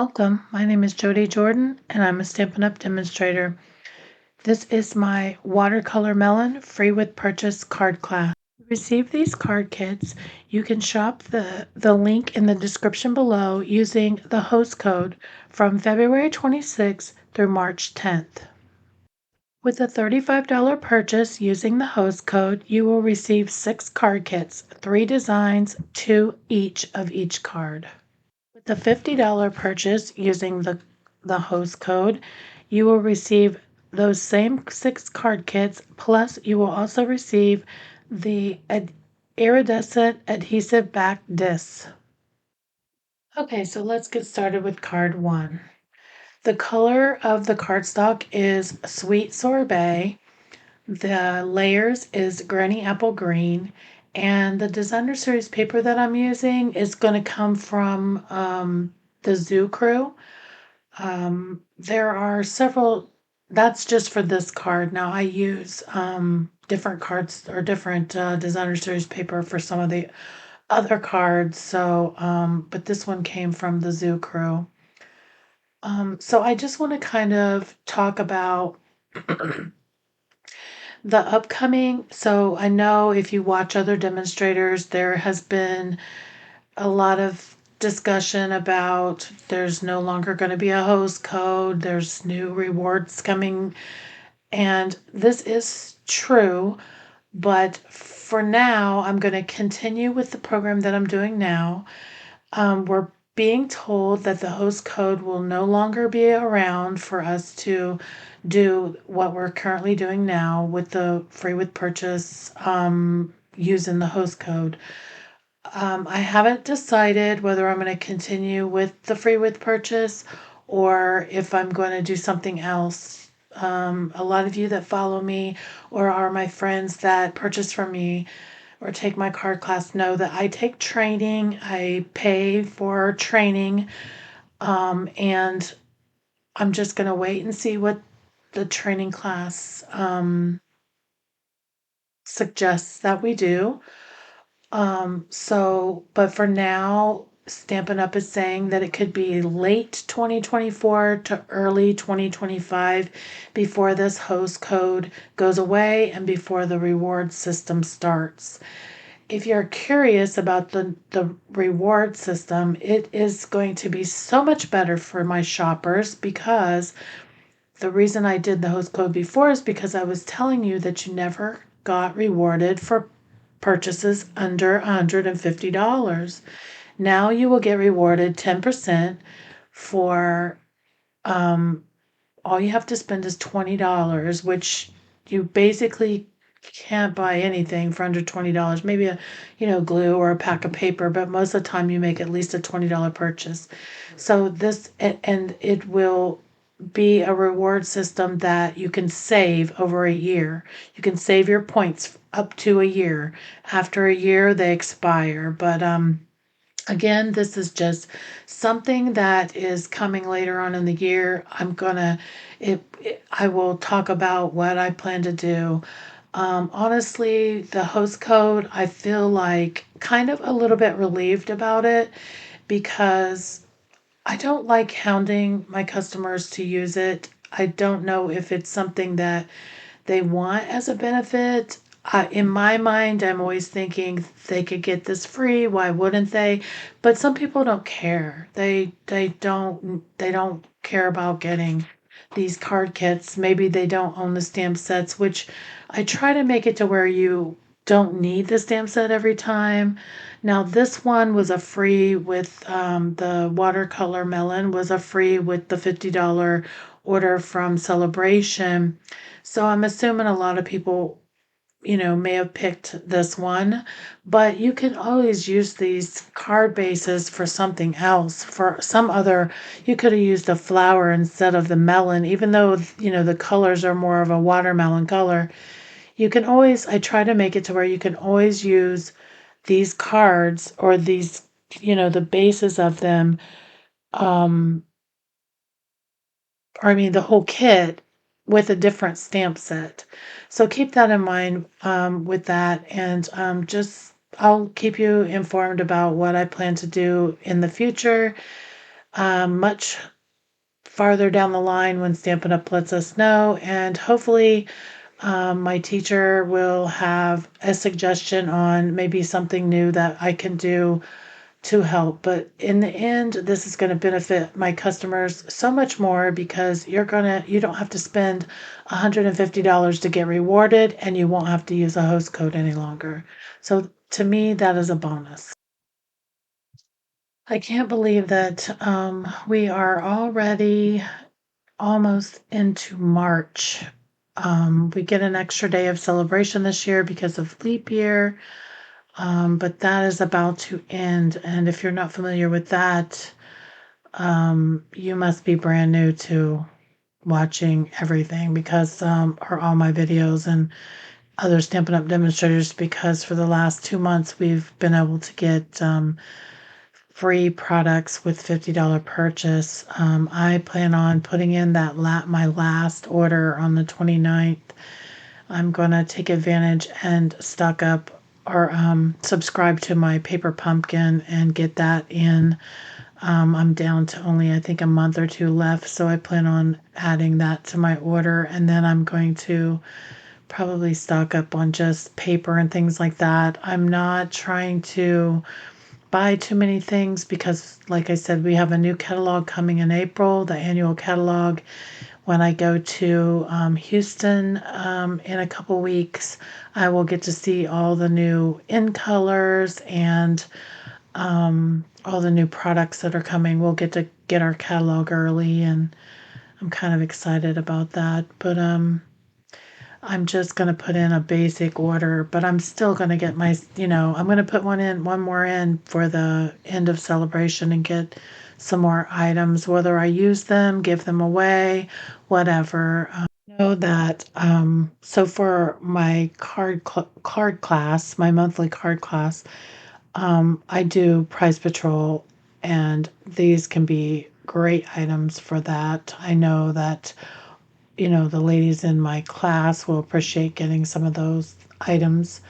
Welcome. My name is Jody Jordan, and I'm a Stampin' Up! Demonstrator. This is my Watercolor Melon free with purchase card class. To receive these card kits, you can shop the link in the description below using the host code from February 26th through March 10th. With a $35 purchase using the host code, you will receive 6 card kits, 3 designs, 2 each of each card. With the $50 purchase using the host code, you will receive those same 6 card kits, plus you will also receive the iridescent adhesive back discs. Okay, so let's get started with card 1. The color of the cardstock is Sweet Sorbet. The layers is Granny Apple Green, and the designer series paper that I'm using is going to come from the Zoo Crew. There are several, that's just for this card. Now I use different cards or different designer series paper for some of the other cards. So, but this one came from the Zoo Crew. So I just want to kind of talk about the upcoming. So I know if you watch other demonstrators, there has been a lot of discussion about there's no longer going to be a host code, there's new rewards coming, and this is true. But for now, I'm going to continue with the program that I'm doing now. We're being told that the host code will no longer be around for us to do what we're currently doing now with the free with purchase using the host code. I haven't decided whether I'm going to continue with the free with purchase or if I'm going to do something else. A lot of you that follow me or are my friends that purchase from me or take my card class know that I take training. I pay for training, and I'm just going to wait and see what the training class suggests that we do. But for now, Stampin' Up! Is saying that it could be late 2024 to early 2025 before this host code goes away and before the reward system starts. If you're curious about the reward system, it is going to be so much better for my shoppers because the reason I did the host code before is because I was telling you that you never got rewarded for purchases under $150. Now you will get rewarded 10% for all you have to spend is $20, which you basically can't buy anything for under $20. Maybe a glue or a pack of paper, but most of the time you make at least a $20 purchase. So this and it will be a reward system that you can save over a year. You can save your points up to a year. After a year they expire, but again, this is just something that is coming later on in the year. I will talk about what I plan to do. Honestly, the host code, I feel like kind of a little bit relieved about it because I don't like hounding my customers to use it. I don't know if it's something that they want as a benefit. In my mind, I'm always thinking they could get this free. Why wouldn't they? But some people don't care. They don't care about getting these card kits. Maybe they don't own the stamp sets, which I try to make it to where you don't need the stamp set every time. Now this one was a free with the Watercolor Melon was a free with the $50 order from Celebration. So I'm assuming a lot of people, may have picked this one, but you can always use these card bases for something else. For some other, you could have used a flower instead of the melon, even though, the colors are more of a watermelon color. You can always, I try to make it to where you can always use these cards or these, the bases of them, um, or I mean the whole kit with a different stamp set. So keep that in mind with that, and just I'll keep you informed about what I plan to do in the future. much farther down the line when Stampin' Up lets us know, and hopefully my teacher will have a suggestion on maybe something new that I can do to help. But in the end, this is going to benefit my customers so much more because you don't have to spend $150 to get rewarded, and you won't have to use a host code any longer. So to me, that is a bonus. I can't believe that we are already almost into March. We get an extra day of celebration this year because of leap year, but that is about to end. And if you're not familiar with that, you must be brand new to watching everything because, or all my videos and other Stampin' Up! Demonstrators, because for the last 2 months we've been able to get free products with $50 purchase. I plan on putting in my last order on the 29th. I'm going to take advantage and stock up or subscribe to my paper pumpkin and get that in. I'm down to only, I think, a month or two left, so I plan on adding that to my order, and then I'm going to probably stock up on just paper and things like that. I'm not trying to buy too many things because, like I said, we have a new catalog coming in April, the annual catalog. When I go to Houston in a couple weeks, I will get to see all the new in colors and all the new products that are coming. We'll get to get our catalog early, and I'm kind of excited about that. But I'm just going to put in a basic order, but I'm still going to get I'm going to put one more in for the end of celebration and get some more items, whether I use them, give them away, whatever. Know that, so for my card class, my monthly card class, I do Price Patrol, and these can be great items for that. I know that the ladies in my class will appreciate getting some of those items.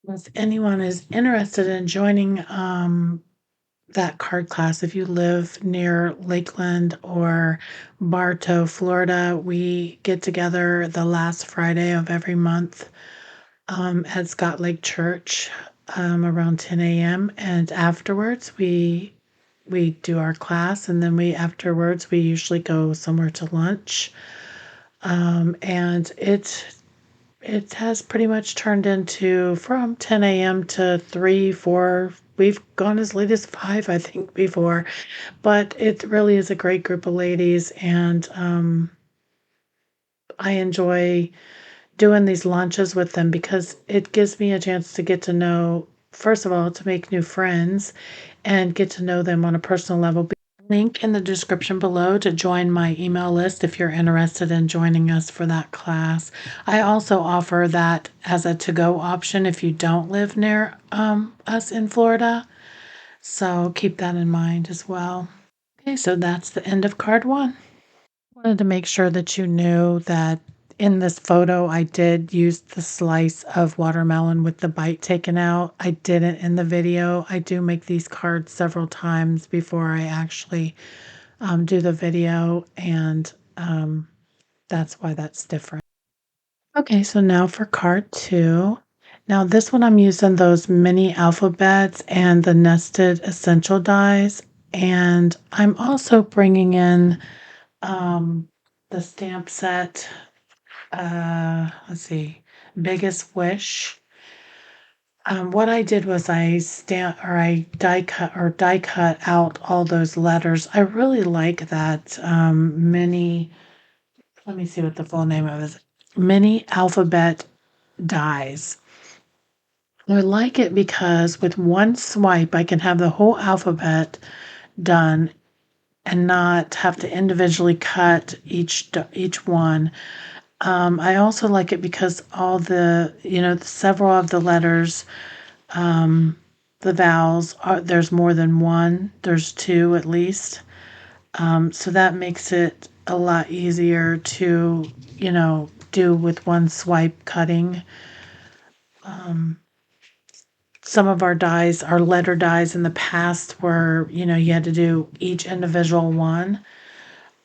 If anyone is interested in joining that card class, if you live near Lakeland or Bartow, Florida, we get together the last Friday of every month at Scott Lake Church around 10 a.m. And afterwards, we do our class, and then we usually go somewhere to lunch. And it has pretty much turned into from 10 a.m. to 3, 4. We've gone as late as 5, I think, before. But it really is a great group of ladies, and I enjoy doing these lunches with them because it gives me a chance to get to know, first of all, to make new friends and get to know them on a personal level. Link in the description below to join my email list if you're interested in joining us for that class. I also offer that as a to-go option if you don't live near us in Florida. So keep that in mind as well. Okay, so that's the end of card one. Wanted to make sure that you knew that in this photo, I did use the slice of watermelon with the bite taken out. I didn't in the video. I do make these cards several times before I actually do the video, and that's why that's different. Okay, so now for card two. Now this one I'm using those mini alphabets and the nested essential dies, and I'm also bringing in the stamp set, let's see, Biggest Wish. What I did was I die cut out all those letters. I really like that mini. Let me see what the full name of it is. Mini alphabet dies. I like it because with one swipe, I can have the whole alphabet done and not have to individually cut each one. I also like it because all several of the letters, the vowels there's more than one. There's two at least. So that makes it a lot easier to, do with one swipe cutting. some of our dies, our letter dies in the past were, you had to do each individual one.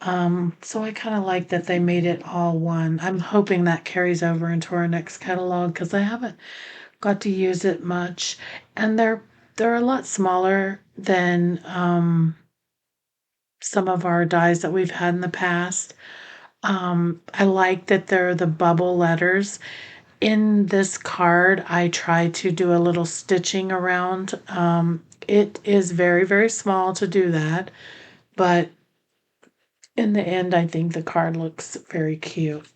So I kind of like that they made it all one. I'm hoping that carries over into our next catalog because I haven't got to use it much. And they're a lot smaller than some of our dies that we've had in the past. I like that they're the bubble letters. In this card, I try to do a little stitching around. It is very, very small to do that, but in the end, I think the card looks very cute.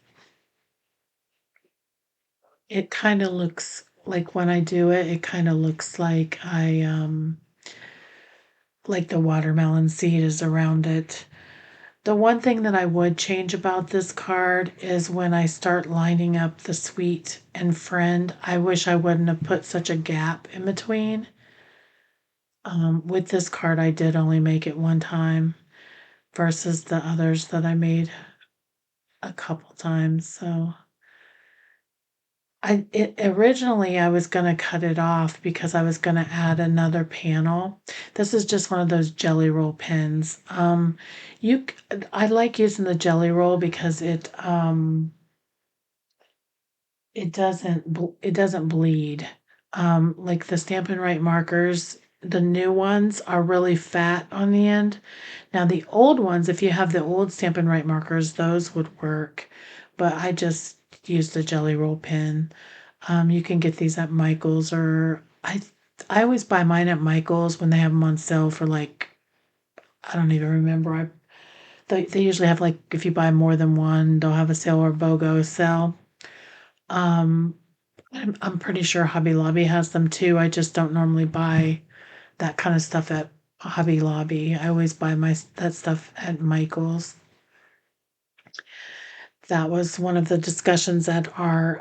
It kind of looks like when I do it, it kind of looks like like the watermelon seed is around it. The one thing that I would change about this card is when I start lining up the sweet and friend, I wish I wouldn't have put such a gap in between. With this card, I did only make it one time versus the others that I made a couple times. So originally I was gonna cut it off because I was gonna add another panel. This is just one of those jelly roll pens. I like using the jelly roll because it doesn't bleed. Like the Stampin' Right markers, the new ones are really fat on the end. Now the old ones, if you have the old Stampin' Right markers, those would work. But I just use the jelly roll pen. You can get these at Michael's or I always buy mine at Michael's when they have them on sale for like I don't even remember. They usually have like if you buy more than one, they'll have a sale or BOGO sale. Um, I'm pretty sure Hobby Lobby has them too. I just don't normally buy that kind of stuff at Hobby Lobby. I always buy my that stuff at Michael's. That was one of the discussions at our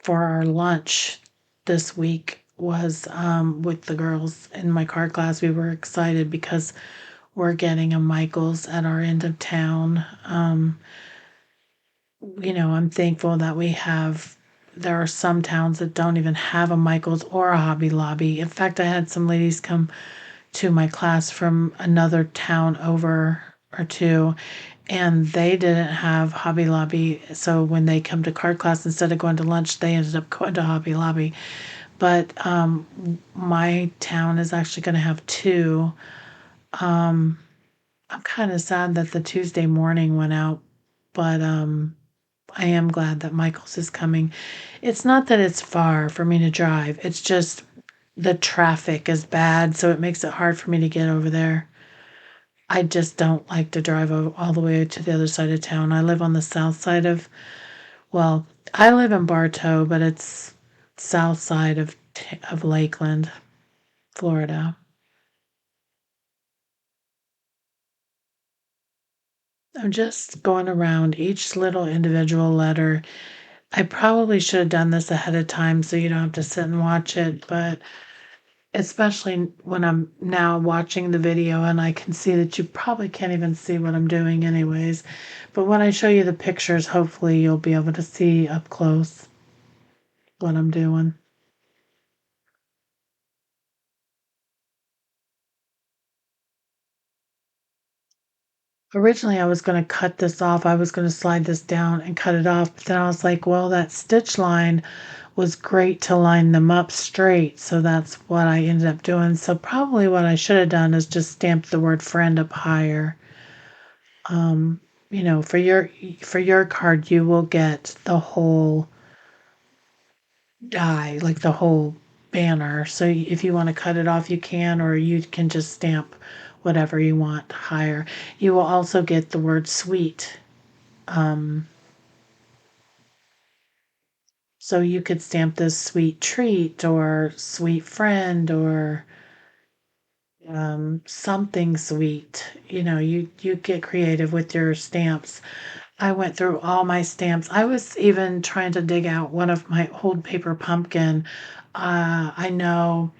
for our lunch this week was with the girls in my card class. We were excited because we're getting a Michael's at our end of town. I'm thankful that there are some towns that don't even have a Michael's or a Hobby Lobby. In fact, I had some ladies come to my class from another town over or two, and they didn't have Hobby Lobby. So when they come to card class, instead of going to lunch, they ended up going to Hobby Lobby. But my town is actually going to have two. I'm kind of sad that the Tuesday morning went out, but I am glad that Michael's is coming. It's not that it's far for me to drive. It's just the traffic is bad, so it makes it hard for me to get over there. I just don't like to drive all the way to the other side of town. I live on the south side well, I live in Bartow, but it's south side of Lakeland, Florida. I'm just going around each little individual letter. I probably should have done this ahead of time so you don't have to sit and watch it, but especially when I'm now watching the video and I can see that you probably can't even see what I'm doing anyways. But when I show you the pictures, hopefully you'll be able to see up close what I'm doing. Originally, I was going to cut this off. I was going to slide this down and cut it off. But then I was like, well, that stitch line was great to line them up straight. So that's what I ended up doing. So probably what I should have done is just stamped the word friend up higher. Um, for your card, you will get the whole die, like the whole banner. So if you want to cut it off, you can, or you can just stamp whatever you want higher. You will also get the word sweet. Um, so you could stamp this sweet treat or sweet friend or something sweet. You get creative with your stamps. I went through all my stamps. I was even trying to dig out one of my old paper pumpkin. I know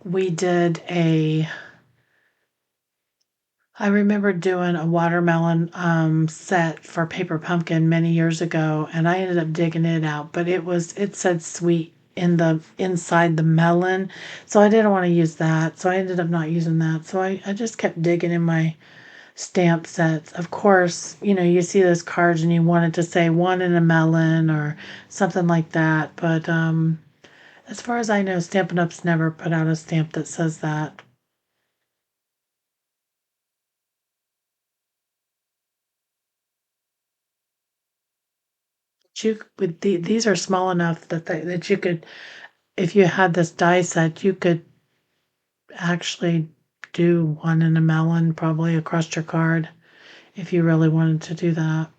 we did I remember doing a watermelon set for paper pumpkin many years ago, and I ended up digging it out, but it said sweet in the inside the melon. So I didn't want to use that. So I ended up not using that. So I just kept digging in my stamp sets. Of course, you see those cards and you wanted to say one in a melon or something like that. But as far as I know, Stampin' Up's never put out a stamp that says that. These are small enough that you could, if you had this die set, you could actually do one in a melon probably across your card if you really wanted to do that.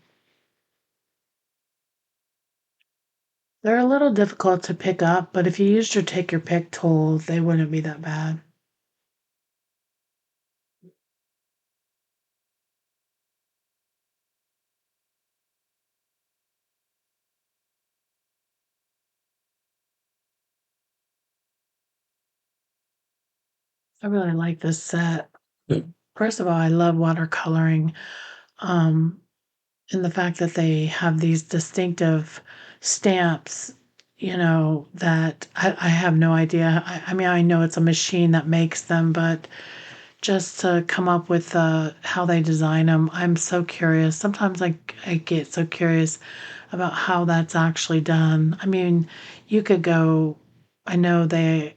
They're a little difficult to pick up, but if you used your take your pick tool, they wouldn't be that bad. I really like this set. First of all, I love watercoloring. Um, and the fact that they have these distinctive stamps, that I have no idea. I mean, I know it's a machine that makes them, but just to come up with how they design them, I'm so curious. Sometimes I get so curious about how that's actually done. I mean, you could go, I know they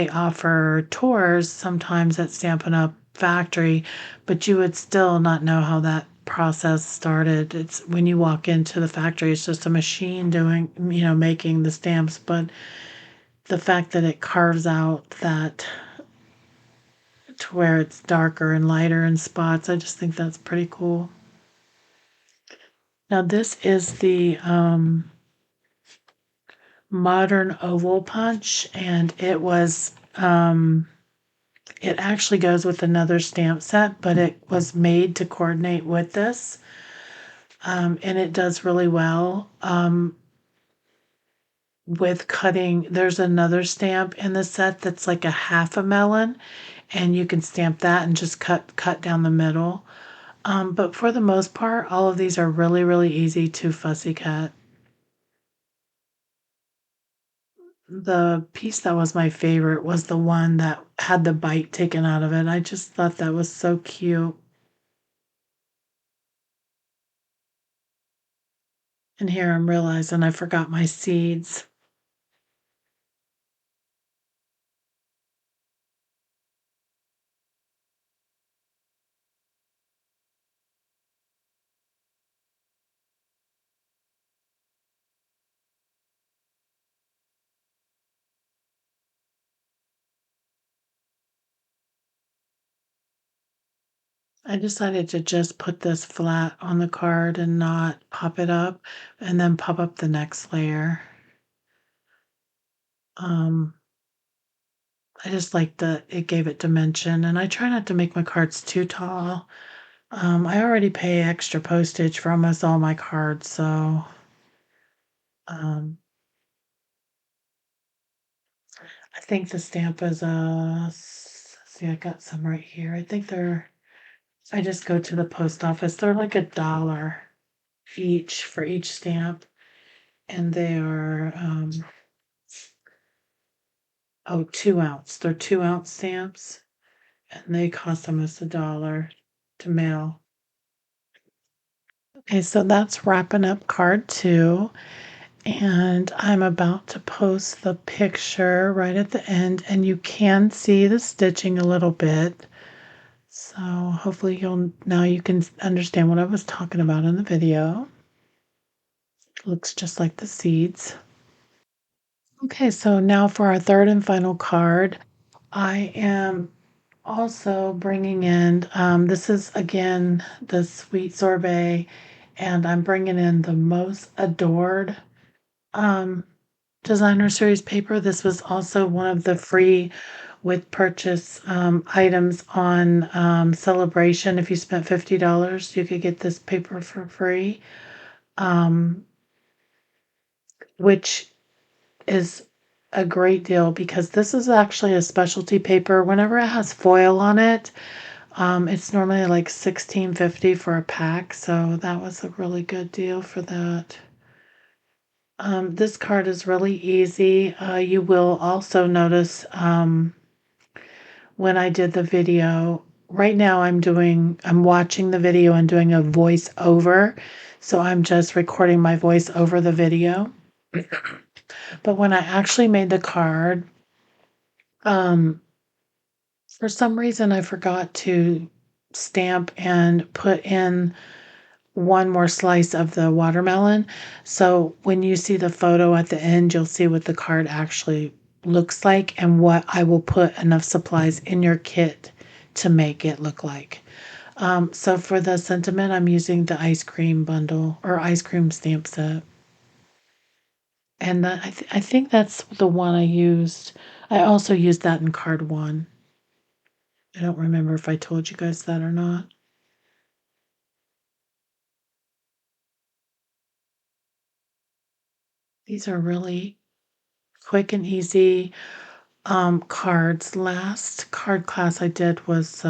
offer tours sometimes at Stampin' Up factory, but you would still not know how that process started. It's when you walk into the factory, it's just a machine doing, making the stamps. But the fact that it carves out that to where it's darker and lighter in spots, I just think that's pretty cool. Now this is the modern oval punch, and it actually goes with another stamp set, but it was made to coordinate with this. And it does really well with cutting. There's another stamp in the set that's like a half a melon, and you can stamp that and just cut down the middle. But for the most part, all of these are really, really easy to fussy cut. The piece that was my favorite was the one that had the bite taken out of it. I just thought that was so cute. And here I'm realizing I forgot my seeds. I decided to just put this flat on the card and not pop it up, and then pop up the next layer. Um, I just like that it gave it dimension, and I try not to make my cards too tall. I already pay extra postage for almost all my cards, so um, I think the stamp is see, I got some right here. I think I just go to the post office. They're like $1 each for each stamp, and they are 2 ounce. They're 2 ounce stamps, and they cost almost $1 to mail. Okay, so that's wrapping up card 2, and I'm about to post the picture right at the end, and you can see the stitching a little bit. So hopefully you can understand what I was talking about in the video. It looks just like the seeds. Okay, so now for our third and final card, I am also bringing in, this is again the Sweet Sorbet, and I'm bringing in the Most Adored um, designer series paper. This was also one of the free with purchase items on Celebration. If you spent $50, you could get this paper for free, um, which is a great deal because this is actually a specialty paper. Whenever it has foil on it, it's normally like $16.50 for a pack, so that was a really good deal for that. This card is really easy. You will also notice when I did the video, right now I'm watching the video and doing a voice over. So I'm just recording my voice over the video. But when I actually made the card, um, for some reason I forgot to stamp and put in one more slice of the watermelon. So when you see the photo at the end, you'll see what the card actually looks like and what I will put enough supplies in your kit to make it look like. So for the sentiment, I'm using the ice cream bundle or ice cream stamp set. And I think that's the one I used. I also used that in card one. I don't remember if I told you guys that or not. These are really quick and easy cards. Last card class I did was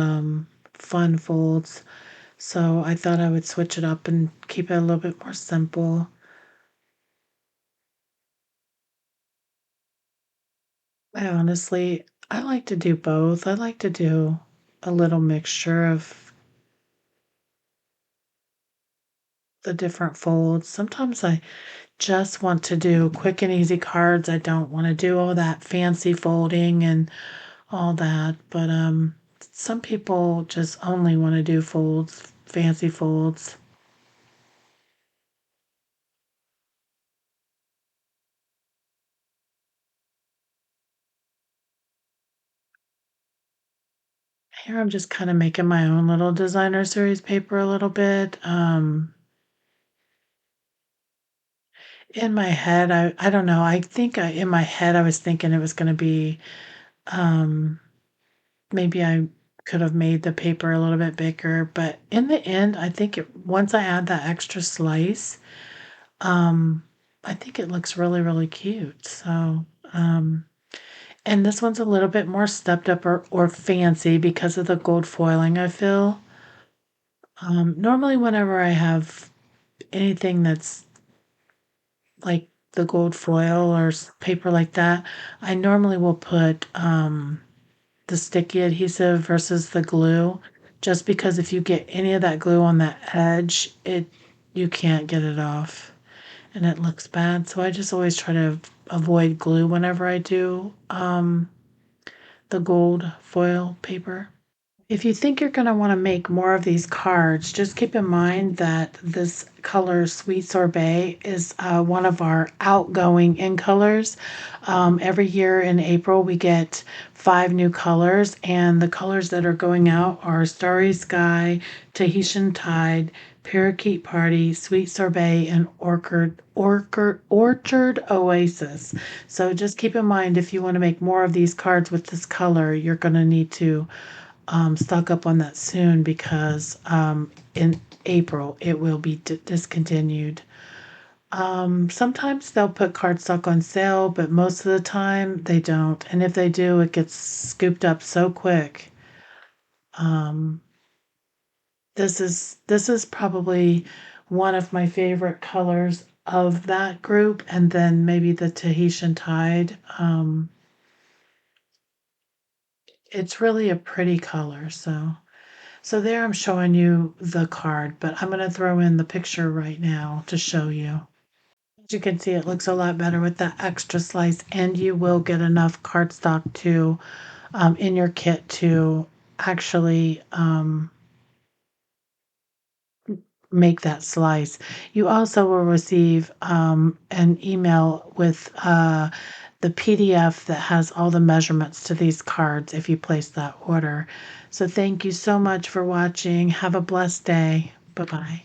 fun folds. So I thought I would switch it up and keep it a little bit more simple. I like to do both. I like to do a little mixture of the different folds. Sometimes I just want to do quick and easy cards. I don't want to do all that fancy folding and all that. But some people just only want to do folds, fancy folds. Here I'm just kind of making my own little designer series paper a little bit. In my head, I don't know. In my head I was thinking it was going to be um, maybe I could have made the paper a little bit bigger, but in the end, once I add that extra slice, um, I think it looks really, really cute. So, and this one's a little bit more stepped up or fancy because of the gold foiling, I feel. Normally, whenever I have anything that's like the gold foil or paper like that, I normally will put the sticky adhesive versus the glue, just because if you get any of that glue on that edge, you can't get it off and it looks bad. So I just always try to avoid glue whenever I do the gold foil paper. If you think you're going to want to make more of these cards, just keep in mind that this color Sweet Sorbet is one of our outgoing in colors. Every year in April, we get 5 new colors, and the colors that are going out are Starry Sky, Tahitian Tide, Parakeet Party, Sweet Sorbet, and Orchard Oasis. So just keep in mind if you want to make more of these cards with this color, you're going to need to stock up on that soon because in April it will be discontinued. Sometimes they'll put cardstock on sale, but most of the time they don't. And if they do, it gets scooped up so quick. Um, this is probably one of my favorite colors of that group, and then maybe the Tahitian Tide. It's really a pretty color, so there I'm showing you the card, but I'm going to throw in the picture right now to show you. As you can see, it looks a lot better with that extra slice, and you will get enough cardstock to in your kit to actually make that slice. You also will receive an email with the PDF that has all the measurements to these cards if you place that order. So thank you so much for watching. Have a blessed day. Bye-bye.